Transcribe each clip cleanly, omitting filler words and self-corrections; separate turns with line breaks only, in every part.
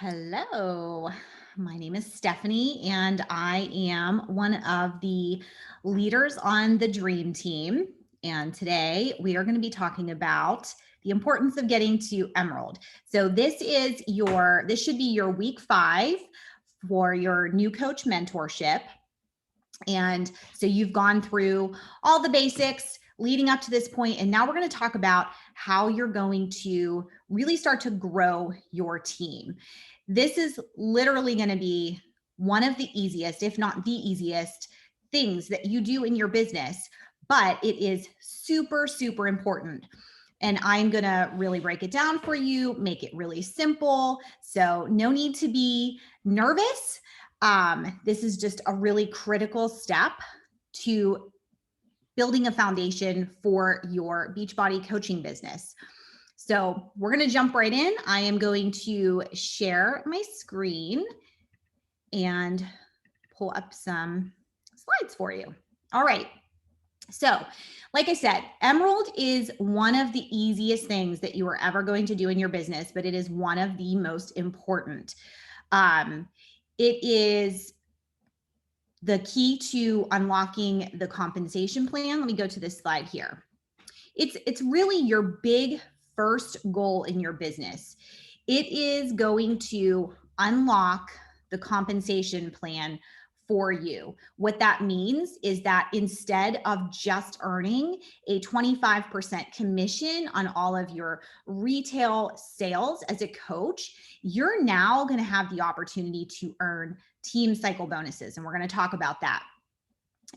Hello, my name is Stephanie, and I am one of the leaders on the Dream Team. And today we are going to be talking about the importance of getting to Emerald. So this should be your week 5 for your new coach mentorship. And so you've gone through all the basics leading up to this point, and now we're going to talk about how you're going to really start to grow your team. This is literally going to be one of the easiest, if not the easiest, things that you do in your business, but it is super, super important. And I'm going to really break it down for you, make it really simple. So, no need to be nervous. This is just a really critical step to building a foundation for your Beachbody coaching business. So we're going to jump right in. I am going to share my screen and pull up some slides for you. All right. So, like I said, Emerald is one of the easiest things that you are ever going to do in your business, but it is one of the most important. It is the key to unlocking the compensation plan. Let me go to this slide here. It's really your big first goal in your business. It is going to unlock the compensation plan for you. What that means is that instead of just earning a 25% commission on all of your retail sales as a coach, you're now going to have the opportunity to earn team cycle bonuses. And we're going to talk about that.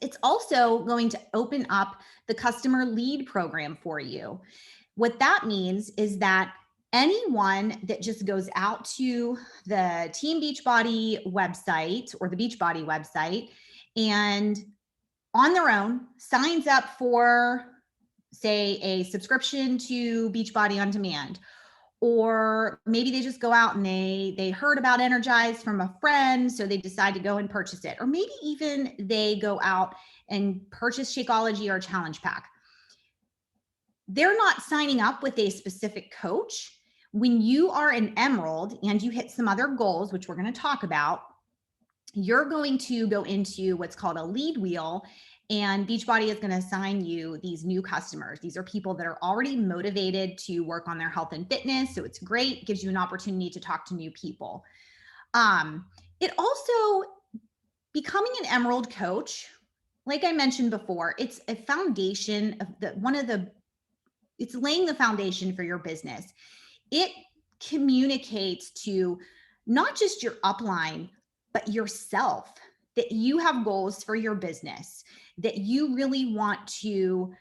It's also going to open up the customer lead program for you. What that means is that anyone that just goes out to the Team Beachbody website or the Beachbody website and on their own signs up for, say, a subscription to Beachbody On Demand, or maybe they just go out and they heard about Energize from a friend, so they decide to go and purchase it. Or maybe even they go out and purchase Shakeology or Challenge Pack. They're not signing up with a specific coach. When you are an Emerald and you hit some other goals, which we're going to talk about, you're going to go into what's called a lead wheel, and Beachbody is going to assign you these new customers. These are people that are already motivated to work on their health and fitness. So it's great. It gives you an opportunity to talk to new people. It also, becoming an Emerald coach, like I mentioned before, it's a foundation of it's laying the foundation for your business. It communicates to not just your upline, but yourself, that you have goals for your business, that you really want to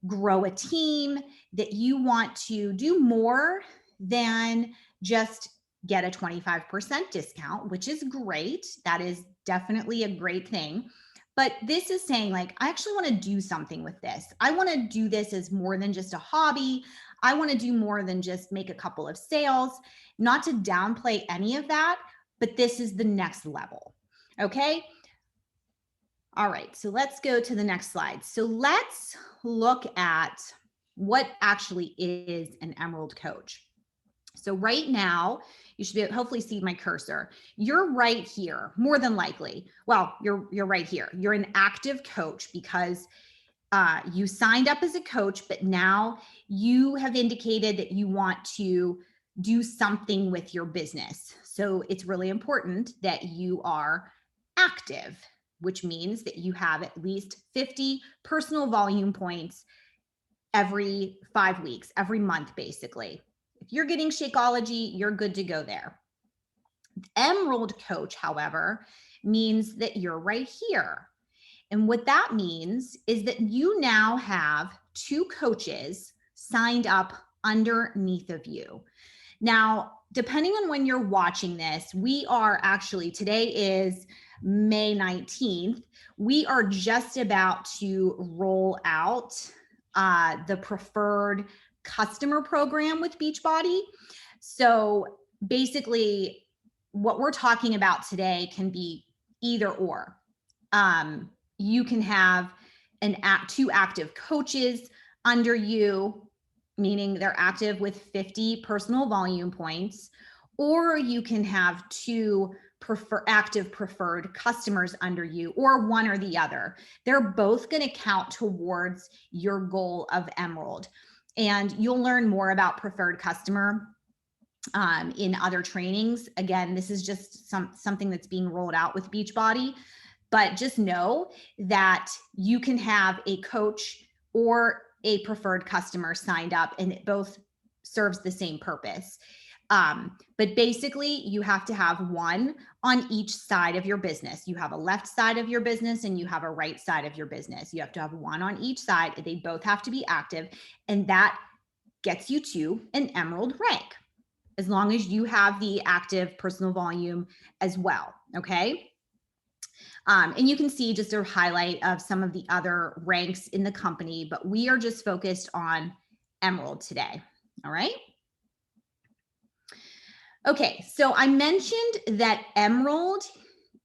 grow a team, that you want to do more than just get a 25% discount, which is great. That is definitely a great thing. But this is saying, like, I actually want to do something with this. I want to do this as more than just a hobby. I want to do more than just make a couple of sales. Not to downplay any of that, but this is the next level. Okay. All right. So let's go to the next slide. So let's look at what actually is an Emerald coach. So right now, you should be hopefully see my cursor. You're right here, more than likely. Well, you're right here. You're an active coach because you signed up as a coach, but now you have indicated that you want to do something with your business. So it's really important that you are active, which means that you have at least 50 personal volume points every 5 weeks, every month, basically. If you're getting Shakeology, you're good to go there. Emerald coach, however, means that you're right here. And what that means is that you now have 2 coaches signed up underneath of you. Now, depending on when you're watching this, today is May 19th. We are just about to roll out the preferred customer program with Beachbody. So basically, what we're talking about today can be either or. You can have 2 active coaches under you, meaning they're active with 50 personal volume points, or you can have two active preferred customers under you, or one or the other. They're both going to count towards your goal of Emerald. And you'll learn more about preferred customer in other trainings. Again, this is just something that's being rolled out with Beachbody, but just know that you can have a coach or a preferred customer signed up, and it both serves the same purpose. But basically, you have to have one on each side of your business. You have a left side of your business and you have a right side of your business. You have to have one on each side. They both have to be active, and that gets you to an Emerald rank, as long as you have the active personal volume as well, okay? And you can see just a highlight of some of the other ranks in the company, but we are just focused on Emerald today, all right? Okay, so I mentioned that Emerald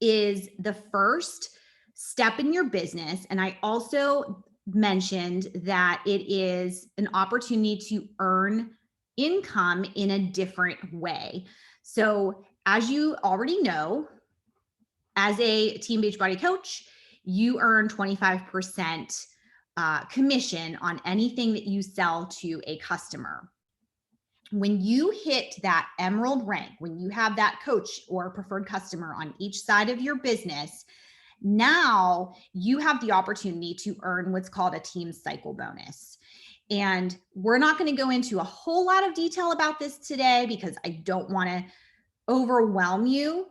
is the first step in your business, and I also mentioned that it is an opportunity to earn income in a different way. So as you already know, as a Team Beachbody coach, you earn 25% commission on anything that you sell to a customer. When you hit that Emerald rank, when you have that coach or preferred customer on each side of your business, now you have the opportunity to earn what's called a team cycle bonus. And we're not going to go into a whole lot of detail about this today because I don't want to overwhelm you,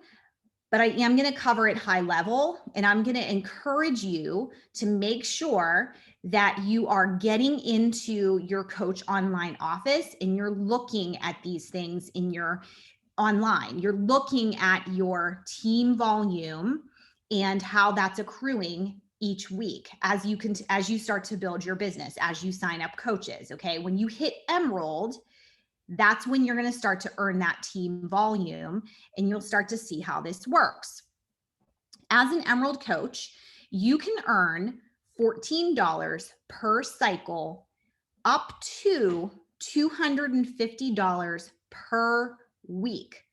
but I am going to cover it high level, and I'm going to encourage you to make sure that you are getting into your coach online office and you're looking at these things in your online. You're looking at your team volume and how that's accruing each week as you start to build your business, as you sign up coaches. Okay, when you hit Emerald, that's when you're going to start to earn that team volume, and you'll start to see how this works. As an Emerald coach, you can earn $14 per cycle, up to $250 per week.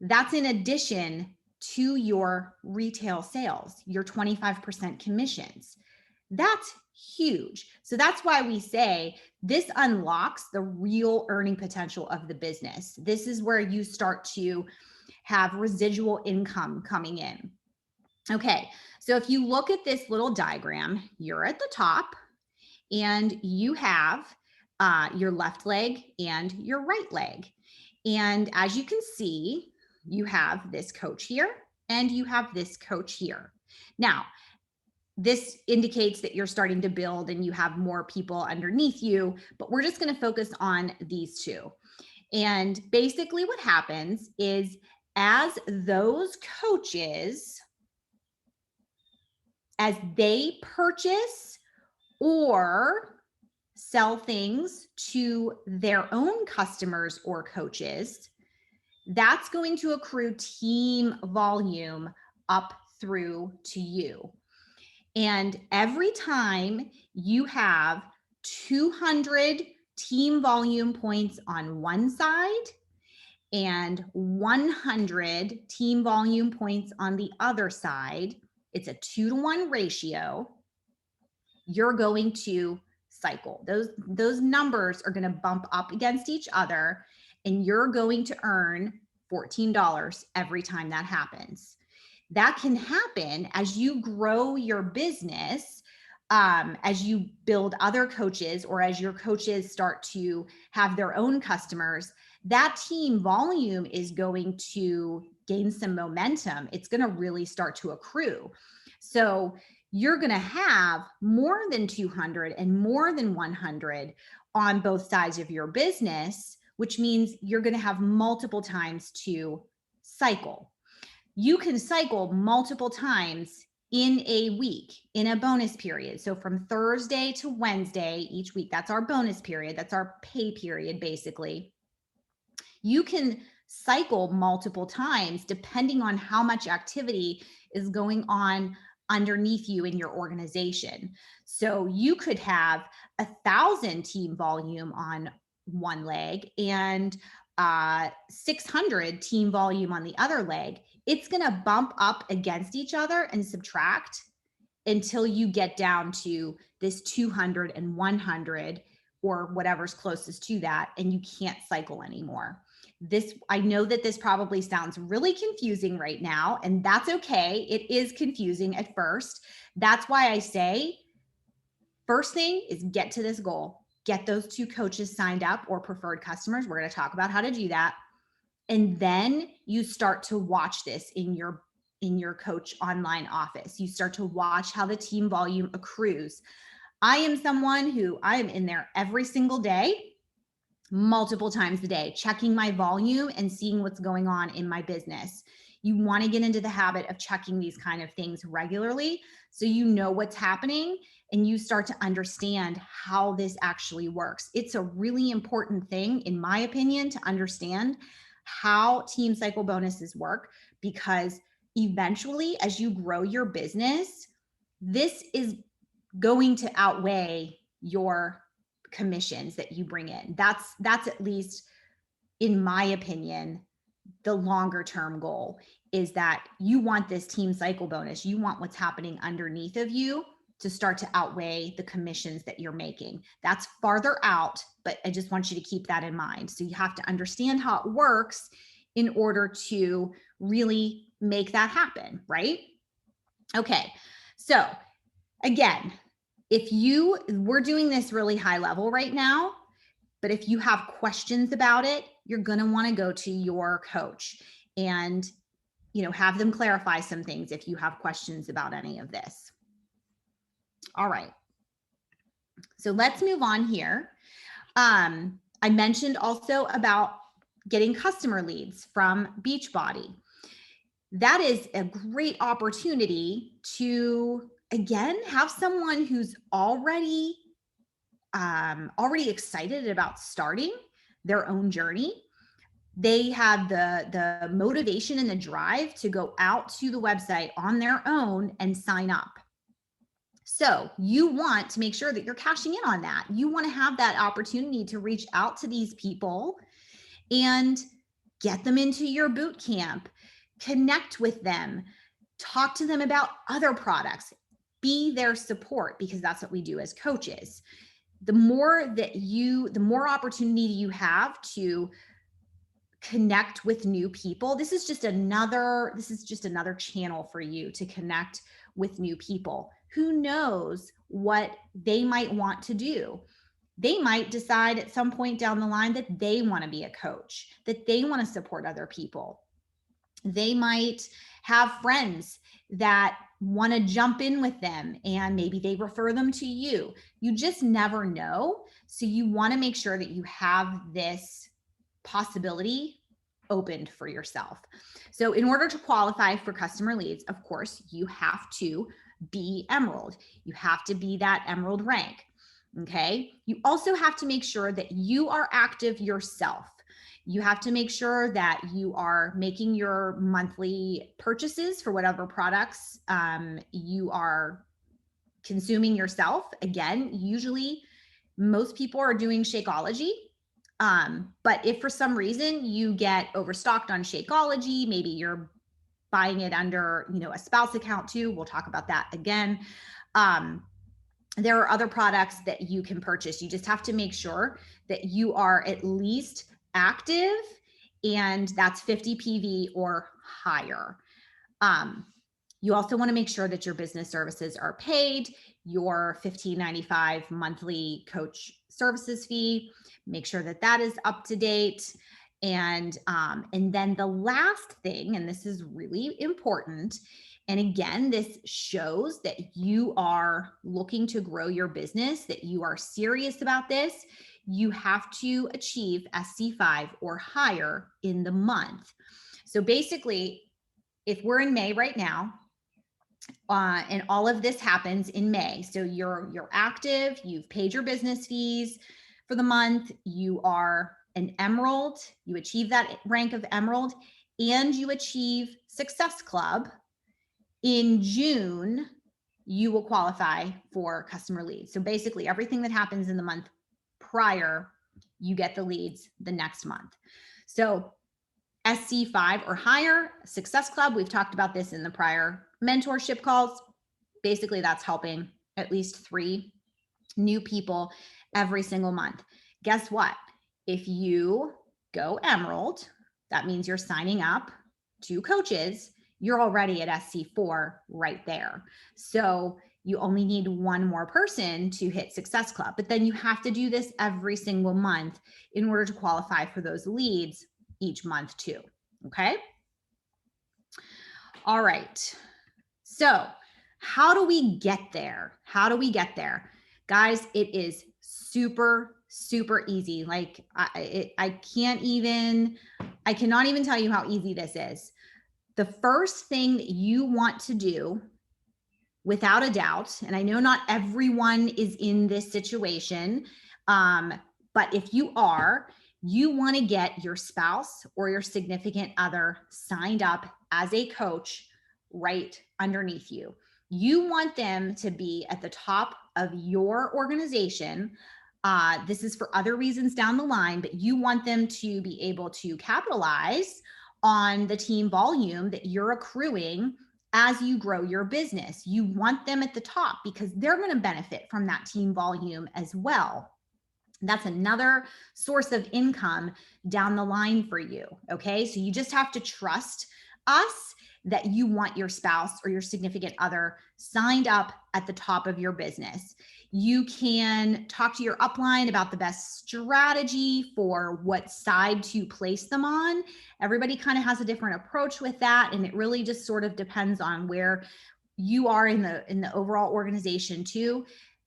That's in addition to your retail sales, your 25% commissions. That's huge. So that's why we say this unlocks the real earning potential of the business. This is where you start to have residual income coming in. Okay, so if you look at this little diagram, you're at the top and you have your left leg and your right leg. And as you can see, you have this coach here and you have this coach here. Now, this indicates that you're starting to build and you have more people underneath you, but we're just going to focus on these two. And basically what happens is as those coaches, as they purchase or sell things to their own customers or coaches, that's going to accrue team volume up through to you. And every time you have 200 team volume points on one side and 100 team volume points on the other side, it's a 2-to-1 ratio, you're going to cycle. Those numbers are going to bump up against each other, and you're going to earn $14 every time that happens. That can happen as you grow your business, as you build other coaches, or as your coaches start to have their own customers. That team volume is going to gain some momentum. It's going to really start to accrue. So you're going to have more than 200 and more than 100 on both sides of your business, which means you're going to have multiple times to cycle. You can cycle multiple times in a week, in a bonus period. So from Thursday to Wednesday each week, that's our bonus period. That's our pay period, basically. You can cycle multiple times depending on how much activity is going on underneath you in your organization. So you could have 1,000 team volume on one leg and 600 team volume on the other leg, it's going to bump up against each other and subtract until you get down to this 200 and 100 or whatever's closest to that, and you can't cycle anymore. I know that this probably sounds really confusing right now, and that's okay. It is confusing at first. That's why I say, first thing is get to this goal. Get those 2 coaches signed up or preferred customers. We're going to talk about how to do that. And then you start to watch this in your coach online office. You start to watch how the team volume accrues. I am someone who I am in there every single day, multiple times a day, checking my volume and seeing what's going on in my business. You want to get into the habit of checking these kind of things regularly so you know what's happening and you start to understand how this actually works. It's a really important thing, in my opinion, to understand how team cycle bonuses work, because eventually, as you grow your business, this is going to outweigh your commissions that you bring in. That's at least, in my opinion, the longer term goal, is that you want this team cycle bonus. You want what's happening underneath of you to start to outweigh the commissions that you're making. That's farther out, but I just want you to keep that in mind. So you have to understand how it works in order to really make that happen, right? Okay, so again, we're doing this really high level right now, but if you have questions about it, you're going to want to go to your coach and, have them clarify some things if you have questions about any of this. All right. So let's move on here. I mentioned also about getting customer leads from Beachbody. That is a great opportunity to, again, have someone who's already excited about starting their own journey. They have the motivation and the drive to go out to the website on their own and sign up. So you want to make sure that you're cashing in on that. You want to have that opportunity to reach out to these people and get them into your boot camp, connect with them, talk to them about other products, be their support, because that's what we do as coaches. The more opportunity you have to connect with new people, this is just another channel for you to connect with new people. Who knows what they might want to do? They might decide at some point down the line that they want to be a coach, that they want to support other people. They might have friends that want to jump in with them and maybe they refer them to you. You just never know. So you want to make sure that you have this possibility opened for yourself. So in order to qualify for customer leads, of course, you have to be Emerald. You have to be that Emerald rank. Okay. You also have to make sure that you are active yourself. You have to make sure that you are making your monthly purchases for whatever products you are consuming yourself. Again, usually most people are doing Shakeology. But if for some reason you get overstocked on Shakeology, maybe you're buying it under, a spouse account too. We'll talk about that again. There are other products that you can purchase. You just have to make sure that you are at least active, and that's 50 PV or higher. You also want to make sure that your business services are paid, your $15.95 monthly coach services fee. Make sure that that is up to date. And then the last thing, and this is really important, and again, this shows that you are looking to grow your business, that you are serious about this. You have to achieve SC5 or higher in the month. So basically, if we're in May right now, and all of this happens in May, so you're active, you've paid your business fees for the month, you are an Emerald, you achieve that rank of Emerald, and you achieve Success Club, in June, you will qualify for customer leads. So basically everything that happens in the month prior, you get the leads the next month. So SC5 or higher, Success Club, we've talked about this in the prior mentorship calls. Basically, that's helping at least 3 new people every single month. Guess what? If you go Emerald, that means you're signing up 2 coaches. You're already at SC4 right there. So you only need 1 more person to hit Success Club, but then you have to do this every single month in order to qualify for those leads each month too. Okay. All right. So how do we get there? How do we get there? Guys, it is super, super easy. Like I cannot even tell you how easy this is. The first thing that you want to do, without a doubt, and I know not everyone is in this situation, but if you are, you want to get your spouse or your significant other signed up as a coach right underneath you. You want them to be at the top of your organization. This is for other reasons down the line, but you want them to be able to capitalize on the team volume that you're accruing as you grow your business. You want them at the top because they're going to benefit from that team volume as well. That's another source of income down the line for you. Okay. So you just have to trust us that you want your spouse or your significant other signed up at the top of your business. You can talk to your upline about the best strategy for what side to place them on. Everybody kind of has a different approach with that. And it really just sort of depends on where you are in the overall organization too.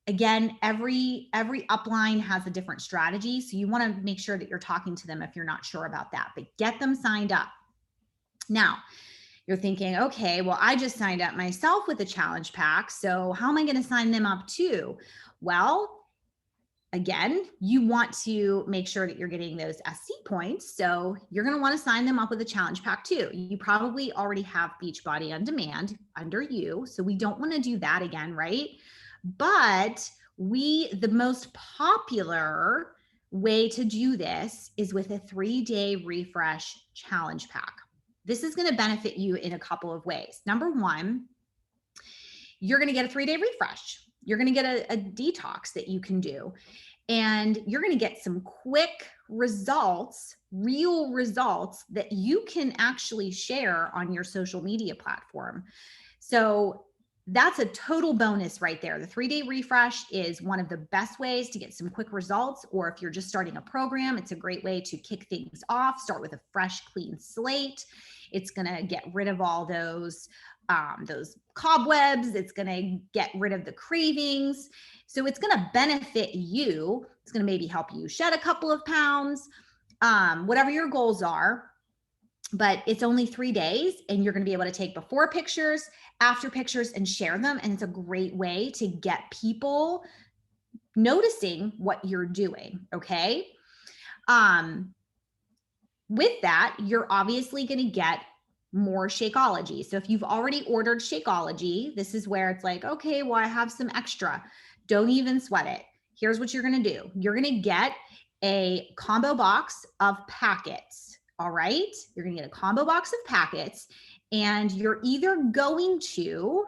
Again, every upline has a different strategy. So you want to make sure that you're talking to them if you're not sure about that, but get them signed up. Now, you're thinking, okay, well, I just signed up myself with a challenge pack. So how am I going to sign them up too? Well, again, you want to make sure that you're getting those SC points. So you're going to want to sign them up with a challenge pack too. You probably already have Beachbody On Demand under you. So we don't want to do that again, right? But the most popular way to do this is with a 3-day refresh challenge pack. This is going to benefit you in a couple of ways. Number one, you're going to get a 3-day refresh. You're going to get a detox that you can do. And you're going to get some quick results, real results that you can actually share on your social media platform. So that's a total bonus right there. The 3-day refresh is one of the best ways to get some quick results. Or if you're just starting a program, it's a great way to kick things off, start with a fresh, clean slate. It's going to get rid of all those cobwebs. It's going to get rid of the cravings. So it's going to benefit you. It's going to maybe help you shed a couple of pounds, whatever your goals are. But it's only 3 days and you're going to be able to take before pictures, after pictures, and share them. And it's a great way to get people noticing what you're doing. Okay. With that, you're obviously going to get more Shakeology. So if you've already ordered Shakeology, this is where it's like, okay, well, I have some extra. Don't even sweat it. Here's what you're going to do. You're going to get a combo box of packets. All right. You're going to get a combo box of packets, and you're either going to,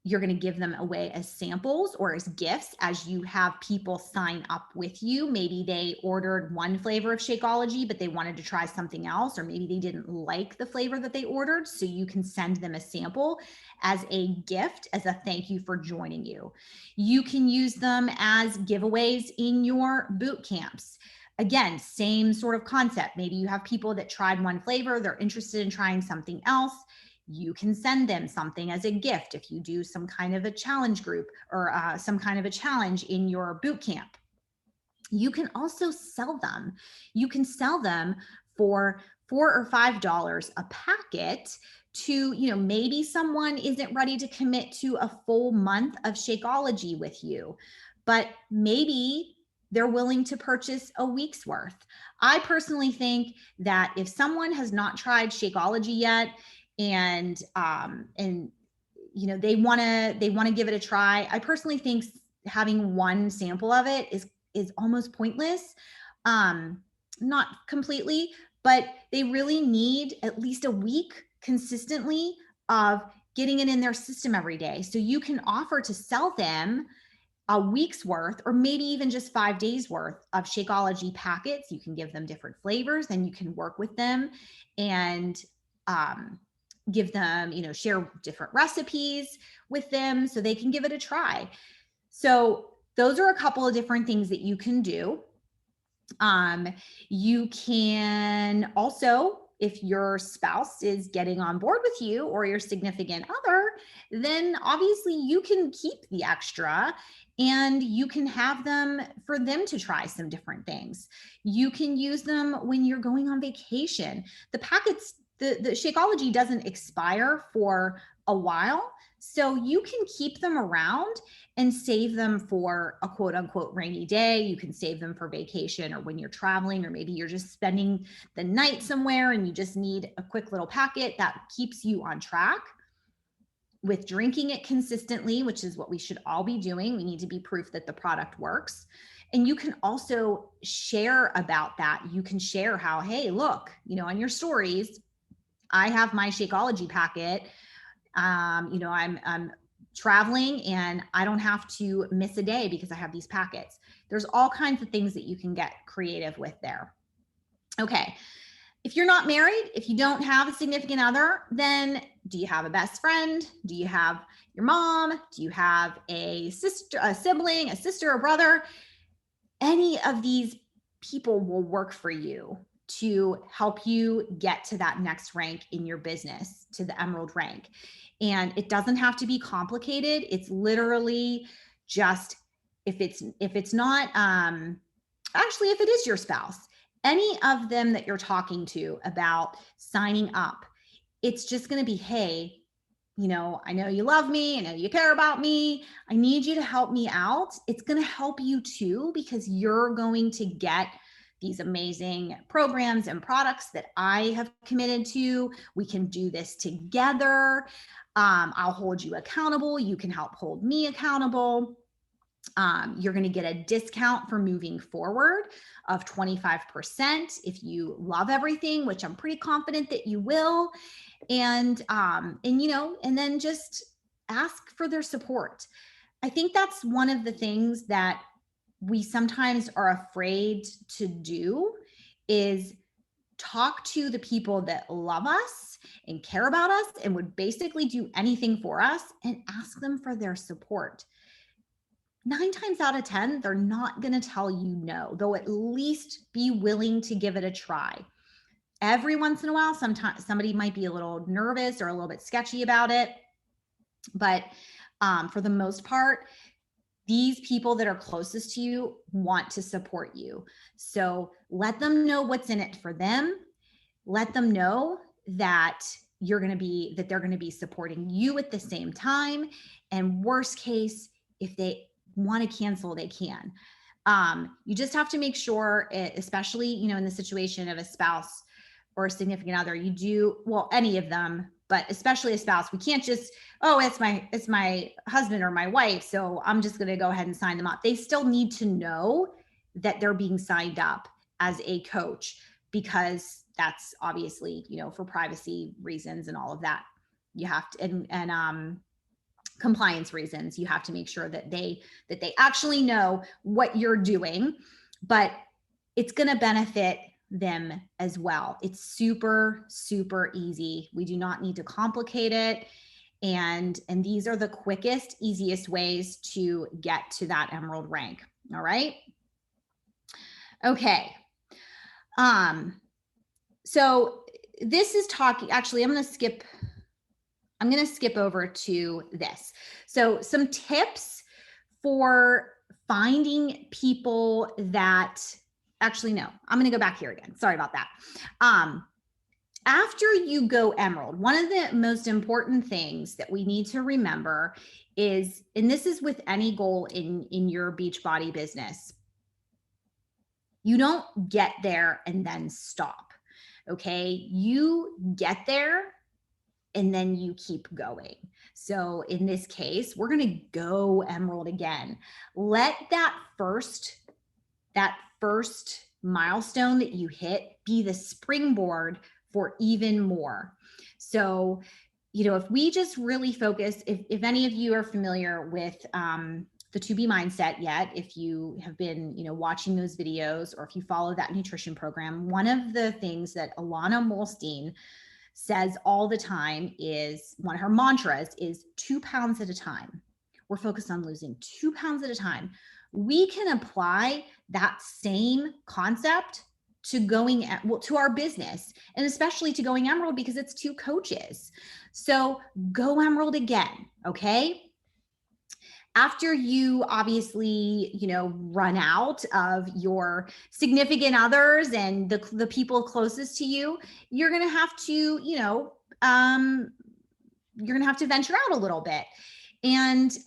you're going to give them away as samples or as gifts as you have people sign up with you. Maybe they ordered one flavor of Shakeology, but they wanted to try something else, or maybe they didn't like the flavor that they ordered. So you can send them a sample as a gift, as a thank you for joining you. You can use them as giveaways in your boot camps. Again, same sort of concept. Maybe you have people that tried one flavor, they're interested in trying something else. You can send them something as a gift if you do some kind of a challenge group or some kind of a challenge in your boot camp. You can also sell them. You can sell them for $4 or $5 a packet to, maybe someone isn't ready to commit to a full month of Shakeology with you, but maybe they're willing to purchase a week's worth. I personally think that if someone has not tried Shakeology yet, and they want to give it a try, I personally think having one sample of it is almost pointless. not completely, but they really need at least a week consistently of getting it in their system every day. So you can offer to sell them a week's worth, or maybe even just 5 days worth of Shakeology packets. You can give them different flavors, and you can work with them and give them, share different recipes with them so they can give it a try. So those are a couple of different things that you can do. You can also, if your spouse is getting on board with you or your significant other, then obviously you can keep the extra and you can have them for them to try some different things. You can use them when you're going on vacation. The packets, the Shakeology doesn't expire for a while, so you can keep them around and save them for a quote unquote rainy day. You can save them for vacation or when you're traveling, or maybe you're just spending the night somewhere and you just need a quick little packet that keeps you on track with drinking it consistently, which is what we should all be doing. We need to be proof that the product works. And you can also share about that. You can share how, hey, look, on your stories, I have my Shakeology packet. I'm traveling and I don't have to miss a day because I have these packets. There's all kinds of things that you can get creative with there. Okay. If you're not married, if you don't have a significant other, then do you have a best friend? Do you have your mom? Do you have a sister, a sibling, a sister, a brother? Any of these people will work for you to help you get to that next rank in your business, to the emerald rank. And it doesn't have to be complicated. It's literally just, if it's not, actually, if it is your spouse, any of them that you're talking to about signing up, it's just going to be, hey, I know you love me. I know you care about me. I need you to help me out. It's going to help you too, because you're going to get these amazing programs and products that I have committed to. We can do this together. I'll hold you accountable. You can help hold me accountable. You're going to get a discount for moving forward of 25% if you love everything, which I'm pretty confident that you will. And then just ask for their support. I think that's one of the things that we sometimes are afraid to do, is talk to the people that love us and care about us and would basically do anything for us, and ask them for their support. 9 times out of 10, they're not going to tell you no. They'll at least be willing to give it a try. Every once in a while, sometimes somebody might be a little nervous or a little bit sketchy about it. But for the most part, these people that are closest to you want to support you. So let them know what's in it for them. Let them know that they're going to be supporting you at the same time. And worst case, if they want to cancel, they can. You just have to make sure, especially, in the situation of a spouse or a significant other, any of them, but especially a spouse, we can't just, it's my husband or my wife, so I'm just going to go ahead and sign them up. They still need to know that they're being signed up as a coach, because that's obviously, for privacy reasons and all of that. You have to, and compliance reasons, you have to make sure that they actually know what you're doing, but it's going to benefit them as well. It's super, super easy. We do not need to complicate it. And these are the quickest, easiest ways to get to that emerald rank. All right. Okay. So this is talking, actually, I'm going to skip over to this. So some tips for finding people that, actually, no, I'm going to go back here again. Sorry about that. After you go emerald, one of the most important things that we need to remember is, and this is with any goal in your Beachbody business, you don't get there and then stop. Okay. You get there and then you keep going. So in this case, we're going to go emerald again. Let that first milestone that you hit be the springboard for even more. So, if we just really focus, if any of you are familiar with the 2B mindset yet, if you have been, watching those videos, or if you follow that nutrition program, one of the things that Alana Molstein says all the time is, one of her mantras is 2 pounds at a time. We're focused on losing 2 pounds at a time. We can apply that same concept to to our business, and especially to Going Emerald, because it's 2 coaches. So go Emerald again, okay? After you obviously, run out of your significant others and the people closest to you, you're going to have to, you're going to have to venture out a little bit. And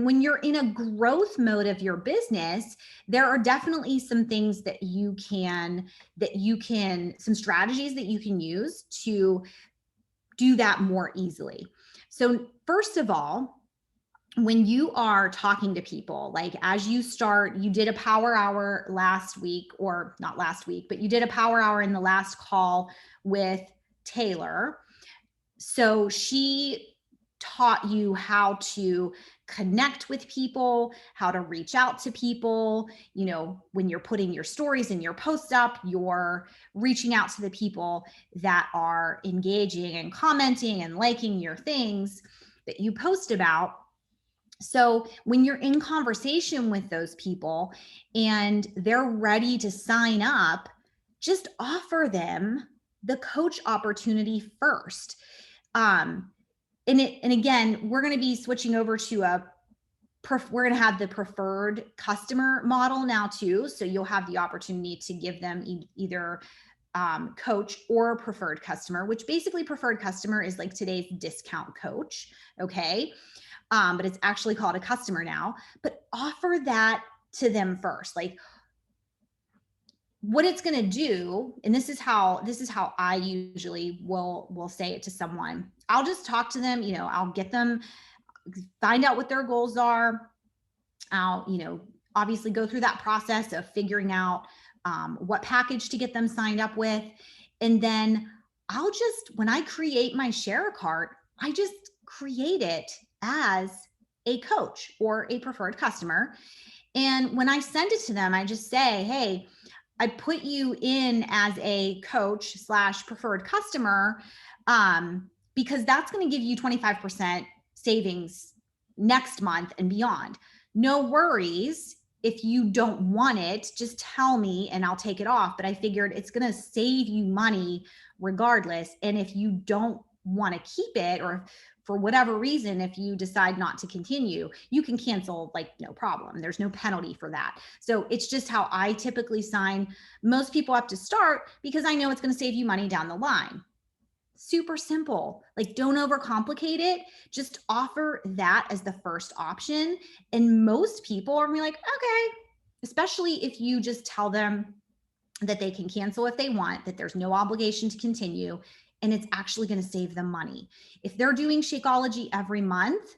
when you're in a growth mode of your business, there are definitely some things that you can, some strategies that you can use to do that more easily. So first of all, when you are talking to people, like as you start, you did a power hour last week, or not last week, but you did a power hour in the last call with Taylor. So she taught you how to connect with people, how to reach out to people. When you're putting your stories and your posts up, you're reaching out to the people that are engaging and commenting and liking your things that you post about. So when you're in conversation with those people and they're ready to sign up, just offer them the coach opportunity first. And again, we're going to be switching over to we're going to have the preferred customer model now too. So you'll have the opportunity to give them either coach or preferred customer, which basically preferred customer is like today's discount coach. Okay. But it's actually called a customer now. But offer that to them first. Like, what it's going to do, and this is how I usually will say it to someone. I'll just talk to them, I'll get them, find out what their goals are. I'll, obviously go through that process of figuring out what package to get them signed up with. And then when I create my share cart, I just create it as a coach or a preferred customer. And when I send it to them, I just say, hey, I put you in as a coach / preferred customer because that's going to give you 25% savings next month and beyond. No worries. If you don't want it, just tell me and I'll take it off. But I figured it's going to save you money regardless. And if you don't want to keep it, or for whatever reason, if you decide not to continue, you can cancel, like no problem. There's no penalty for that. So it's just how I typically sign most people up to start, because I know it's going to save you money down the line. Super simple. Like, don't overcomplicate it. Just offer that as the first option. And most people are gonna be like, okay, especially if you just tell them that they can cancel if they want, that there's no obligation to continue, and it's actually going to save them money. If they're doing Shakeology every month,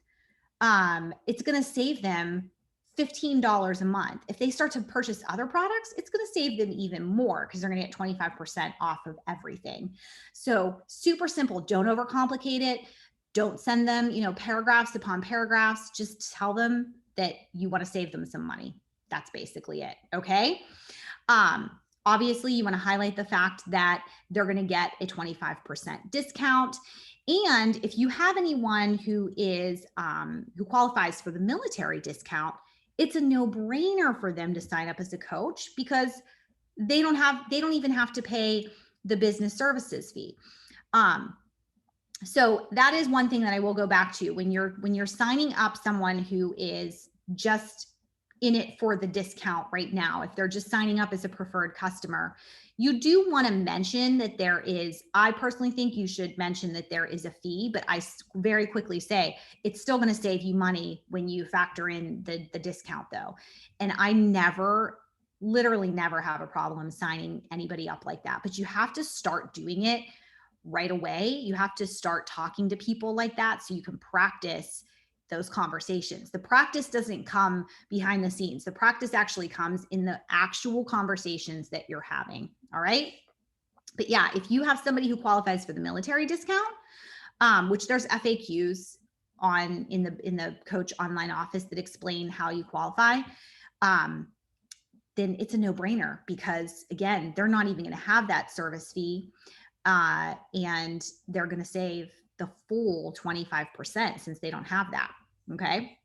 it's going to save them $15 a month. If they start to purchase other products, it's going to save them even more because they're going to get 25% off of everything. So super simple. Don't overcomplicate it. Don't send them, paragraphs upon paragraphs. Just tell them that you want to save them some money. That's basically it. Okay. Obviously, you want to highlight the fact that they're going to get a 25% discount. And if you have anyone who is who qualifies for the military discount, it's a no-brainer for them to sign up as a coach, because they don't even have to pay the business services fee. So that is one thing that I will go back to when you're signing up someone who is just in it for the discount right now. If they're just signing up as a preferred customer, you do want to mention that I personally think you should mention that there is a fee, but I very quickly say it's still going to save you money when you factor in the discount though. And I literally never have a problem signing anybody up like that, but you have to start doing it right away. You have to start talking to people like that so you can practice those conversations. The practice doesn't come behind the scenes. The practice actually comes in the actual conversations that you're having. All right. But yeah, if you have somebody who qualifies for the military discount, which there's FAQs on in the Coach online office that explain how you qualify, then it's a no-brainer, because again, they're not even going to have that service fee, and they're going to save the full 25% since they don't have that. Okay.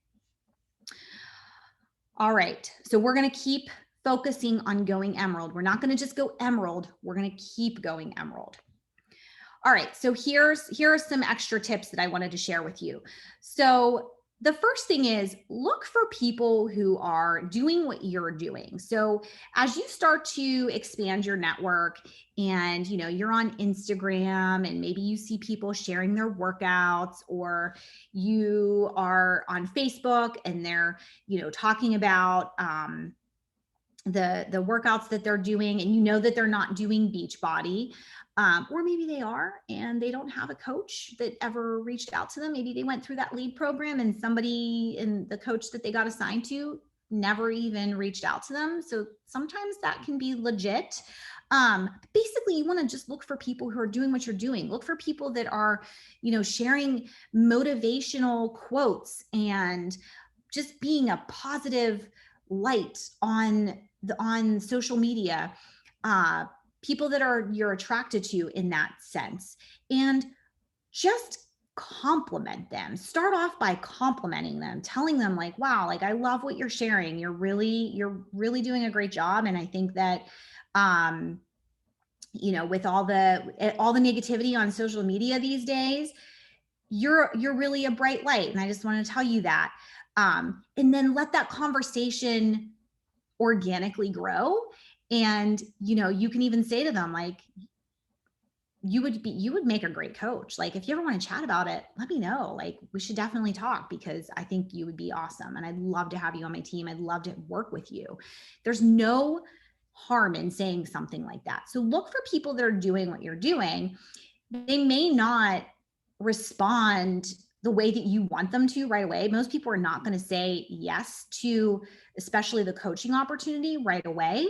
All right. So we're going to keep focusing on going Emerald. We're not going to just go Emerald. We're going to keep going Emerald. All right. So here are some extra tips that I wanted to share with you. So the first thing is, look for people who are doing what you're doing. So as you start to expand your network, and you're on Instagram and maybe you see people sharing their workouts, or you are on Facebook and they're talking about the workouts that they're doing, and that they're not doing Beachbody, or maybe they are and they don't have a coach that ever reached out to them. Maybe they went through that lead program and somebody in the coach that they got assigned to never even reached out to them. So sometimes that can be legit. Basically, you want to just look for people who are doing what you're doing. Look for people that are, sharing motivational quotes and just being a positive light on social media. People that you're attracted to in that sense, and just compliment them. Start off by complimenting them, telling them like, wow, like I love what you're sharing. You're really doing a great job. And I think that, with all the negativity on social media these days, you're really a bright light. And I just want to tell you that. And then let that conversation organically grow. And, you can even say to them, like, you would make a great coach. Like, if you ever want to chat about it, let me know. Like, we should definitely talk, because I think you would be awesome. And I'd love to have you on my team. I'd love to work with you. There's no harm in saying something like that. So look for people that are doing what you're doing. They may not respond the way that you want them to right away. Most people are not going to say yes to, especially the coaching opportunity right away.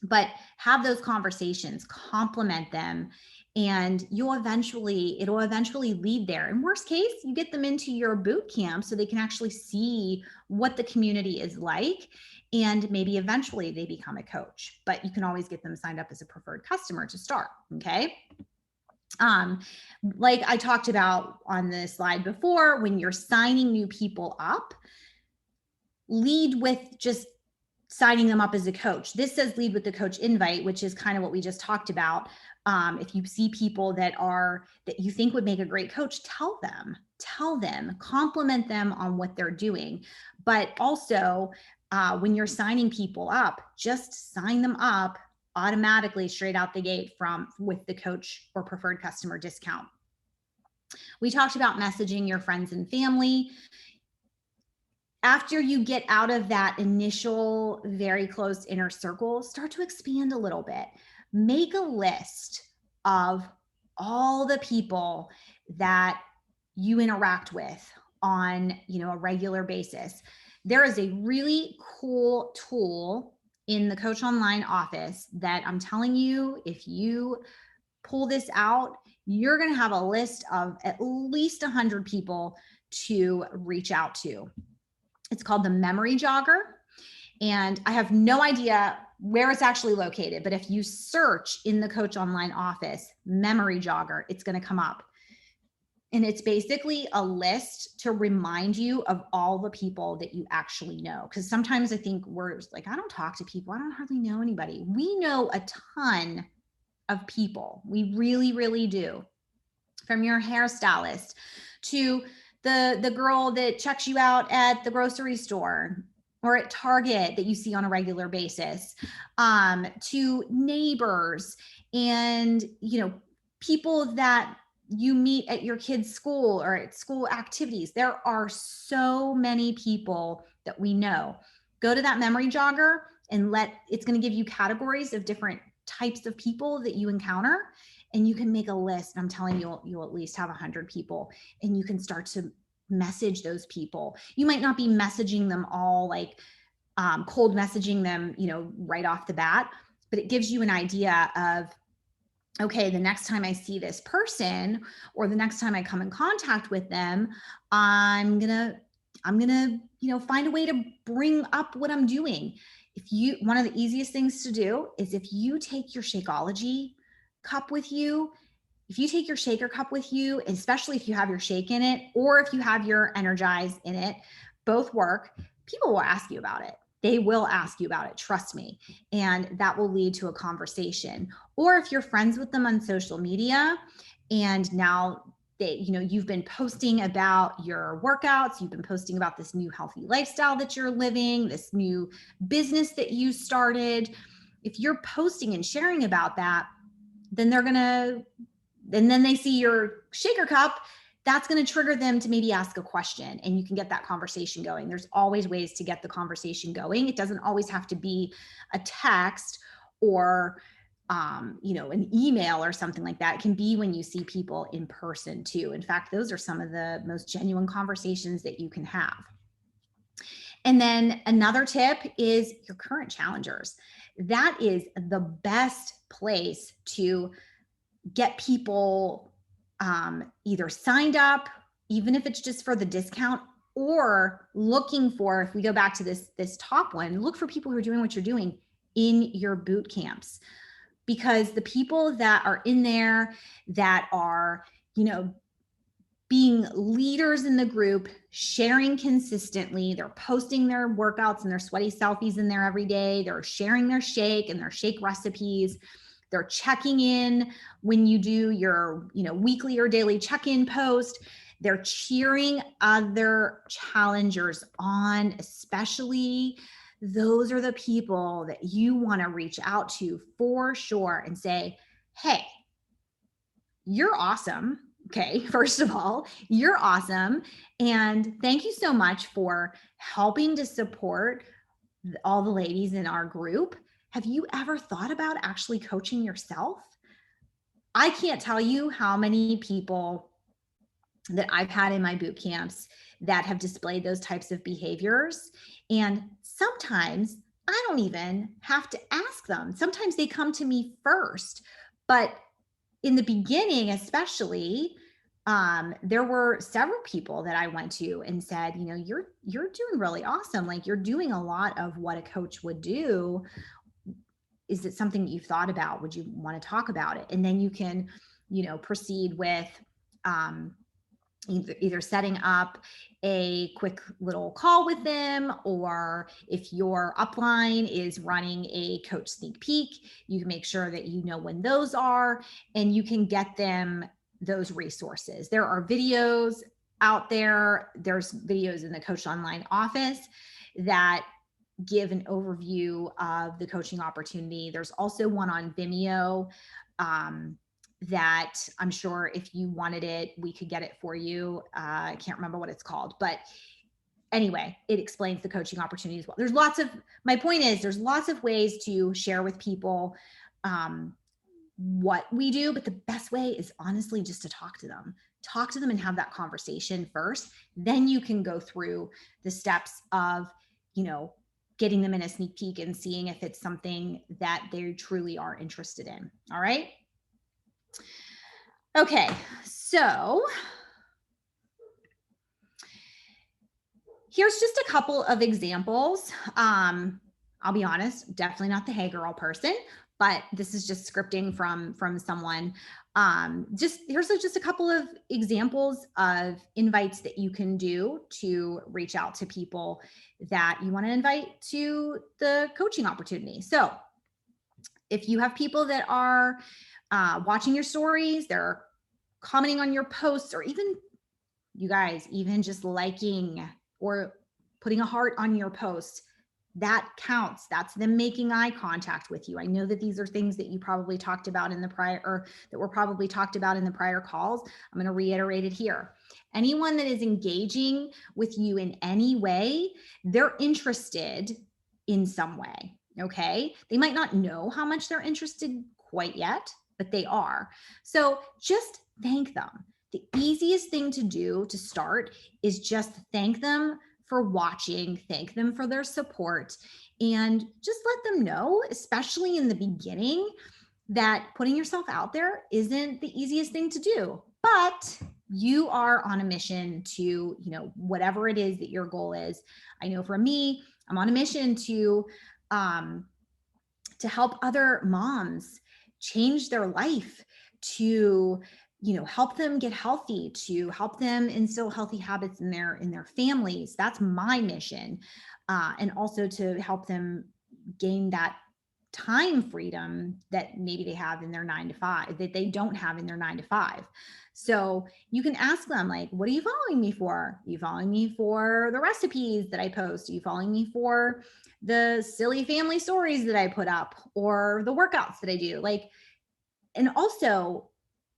But have those conversations, compliment them, and it'll eventually lead there. In worst case, you get them into your boot camp so they can actually see what the community is like, and maybe eventually they become a coach. But you can always get them signed up as a preferred customer to start. Okay. Like I talked about on the slide before, when you're signing new people up, lead with just signing them up as a coach. This says lead with the coach invite, which is kind of what we just talked about. If you see people that you think would make a great coach, tell them, compliment them on what they're doing. But also, when you're signing people up, just sign them up automatically straight out the gate with the coach or preferred customer discount. We talked about messaging your friends and family. After you get out of that initial very close inner circle, start to expand a little bit. Make a list of all the people that you interact with on, a regular basis. There is a really cool tool in the Coach Online office that I'm telling you, if you pull this out, you're going to have a list of at least 100 people to reach out to. It's called the Memory Jogger, and I have no idea where it's actually located, but if you search in the Coach Online office, Memory Jogger, it's going to come up. And it's basically a list to remind you of all the people that you actually know. Because sometimes I think we're like, I don't talk to people. I don't hardly know anybody. We know a ton of people. We really, really do. From your hairstylist to the girl that checks you out at the grocery store or at Target that you see on a regular basis, to neighbors and, people that you meet at your kids' school or at school activities. There are so many people that we know. Go to that Memory Jogger and it's going to give you categories of different types of people that you encounter, and you can make a list. I'm telling you, you'll at least have 100 people, and you can start to message those people. You might not be messaging them all like cold messaging them, right off the bat, but it gives you an idea of, okay, the next time I see this person or the next time I come in contact with them, I'm gonna, find a way to bring up what I'm doing. One of the easiest things to do is if you take your Shakeology cup with you, if you take your shaker cup with you, especially if you have your shake in it, or if you have your Energize in it, both work, people will ask you about it. They will ask you about it, trust me. And that will lead to a conversation. Or if you're friends with them on social media and now you've been posting about your workouts, you've been posting about this new healthy lifestyle that you're living, this new business that you started. If you're posting and sharing about that, then then they see your shaker cup, that's going to trigger them to maybe ask a question, and you can get that conversation going. There's always ways to get the conversation going. It doesn't always have to be a text or an email or something like that. It can be when you see people in person too. In fact, those are some of the most genuine conversations that you can have. And then another tip is your current challengers. That is the best place to get people either signed up, even if it's just for the discount, or looking for, if we go back to this top one, look for people who are doing what you're doing in your boot camps. Because the people that are in there that are, being leaders in the group, sharing consistently, they're posting their workouts and their sweaty selfies in there every day, they're sharing their shake and their shake recipes, they're checking in when you do your, weekly or daily check-in post. They're cheering other challengers on, especially those are the people that you want to reach out to for sure and say, hey, you're awesome. Okay, first of all, you're awesome. And thank you so much for helping to support all the ladies in our group. Have you ever thought about actually coaching yourself? I can't tell you how many people that I've had in my boot camps that have displayed those types of behaviors. And sometimes I don't even have to ask them. Sometimes they come to me first. But in the beginning, especially, there were several people that I went to and said, you're doing really awesome. Like, you're doing a lot of what a coach would do. Is it something you've thought about? Would you want to talk about it? And then you can, proceed with either setting up a quick little call with them, or if your upline is running a coach sneak peek, you can make sure that you know when those are, and you can get them those resources. There are videos out there. There's videos in the Coach Online office that give an overview of the coaching opportunity. There's also one on Vimeo that I'm sure if you wanted it, we could get it for you. I can't remember what it's called, but anyway, it explains the coaching opportunity as well. My point is there's lots of ways to share with people what we do, but the best way is honestly just to talk to them and have that conversation first. Then you can go through the steps of, getting them in a sneak peek and seeing if it's something that they truly are interested in. All right. Okay. So here's just a couple of examples. I'll be honest, definitely not the Hey Girl person, but this is just scripting from someone. Here's just a couple of examples of invites that you can do to reach out to people that you want to invite to the coaching opportunity. So if you have people that are watching your stories, they're commenting on your posts, or even, you guys, even just liking or putting a heart on your post, that counts. That's them making eye contact with you. I know that these are things that you probably talked about in the prior, or that were probably talked about in the prior calls. I'm going to reiterate it here. Anyone that is engaging with you in any way, they're interested in some way. Okay. They might not know how much they're interested quite yet, but they are. So just thank them. the easiest thing to do to start is just thank them for watching, thank them for their support, and just let them know, especially in the beginning, that putting yourself out there isn't the easiest thing to do, but you are on a mission to, whatever it is that your goal is. I know for me, I'm on a mission to help other moms change their life, to help them get healthy, to help them instill healthy habits in their families. That's my mission. And also to help them gain that time freedom that maybe they have in their 9 to 5, that they don't have in their 9 to 5. So you can ask them, like, what are you following me for? Are you following me for the recipes that I post? Are you following me for the silly family stories that I put up, or the workouts that I do? Like, and also,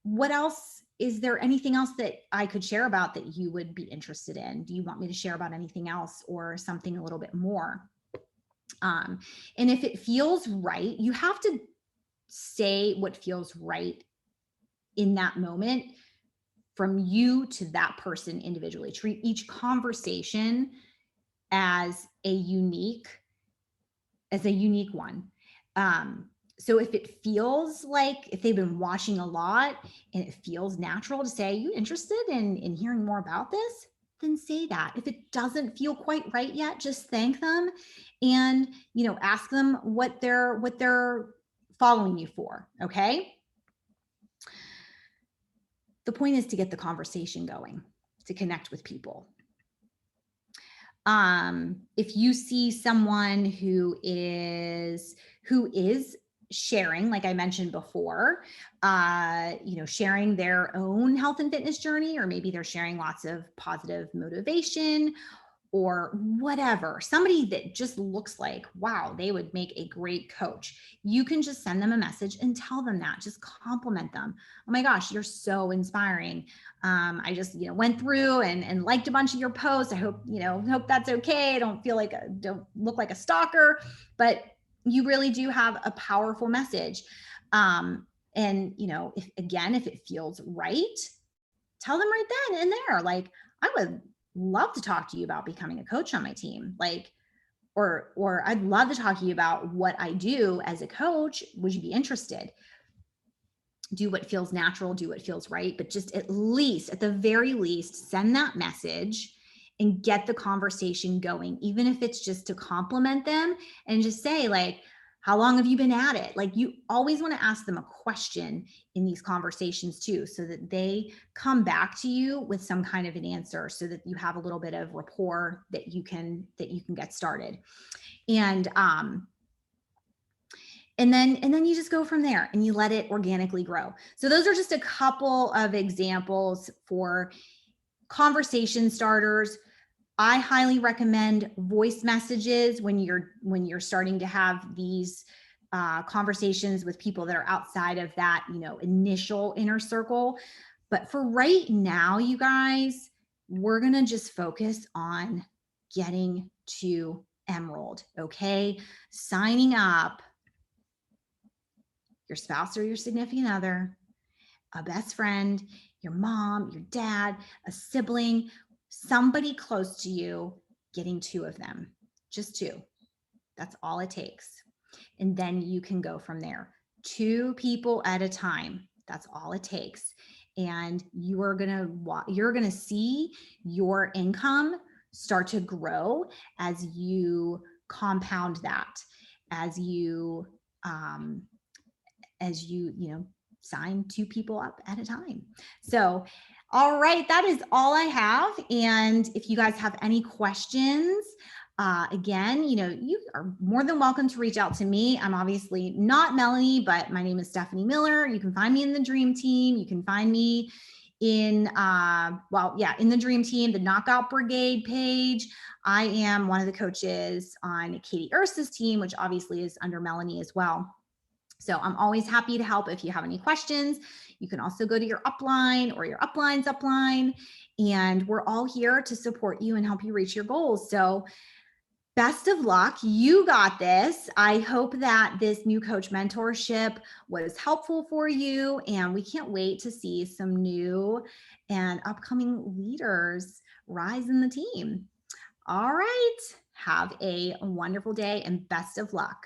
what else? Is there anything else that I could share about that you would be interested in? Do you want me to share about anything else or something a little bit more? And if it feels right, you have to say what feels right in that moment from you to that person individually. Treat each conversation as a unique one. So if it feels like, if they've been watching a lot and it feels natural to say, are you interested in hearing more about this? Then say that. If it doesn't feel quite right yet, just thank them and, ask them what they're following you for. Okay. The point is to get the conversation going, to connect with people. If you see someone who is sharing, like I mentioned before, sharing their own health and fitness journey, or maybe they're sharing lots of positive motivation or whatever, somebody that just looks like, wow, they would make a great coach. You can just send them a message and tell them that, just compliment them. Oh my gosh, you're so inspiring. I just, went through and liked a bunch of your posts. I hope that's okay. I don't look like a stalker, but you really do have a powerful message. And if it feels right, tell them right then and there, like, I would love to talk to you about becoming a coach on my team. Like, or I'd love to talk to you about what I do as a coach. Would you be interested? Do what feels natural, do what feels right, but just at the very least, send that message and get the conversation going, even if it's just to compliment them and just say, like, how long have you been at it? Like, you always want to ask them a question in these conversations too, so that they come back to you with some kind of an answer, so that you have a little bit of rapport that you can get started. And then you just go from there and you let it organically grow. So those are just a couple of examples for conversation starters. I highly recommend voice messages when you're starting to have these conversations with people that are outside of that, initial inner circle. But for right now, you guys, we're going to just focus on getting to Emerald. Okay. Signing up your spouse or your significant other, a best friend, your mom, your dad, a sibling, somebody close to you, getting 2 of them, just 2. That's all it takes. And then you can go from there. 2 people at a time. That's all it takes. And you're going to see your income start to grow as you compound that, as you sign 2 people up at a time. So, all right, that is all I have. And if you guys have any questions, again, you are more than welcome to reach out to me. I'm obviously not Melanie, but my name is Stephanie Miller. You can find me in the Dream Team. You can find me in the Dream Team, the Knockout Brigade page. I am one of the coaches on Katie Ursa's team, which obviously is under Melanie as well. So I'm always happy to help if you have any questions. You can also go to your upline or your upline's upline, and we're all here to support you and help you reach your goals. So Best of luck. You got this. I hope that this new coach mentorship was helpful for you. And we can't wait to see some new and upcoming leaders rise in the team. All right. Have a wonderful day and best of luck.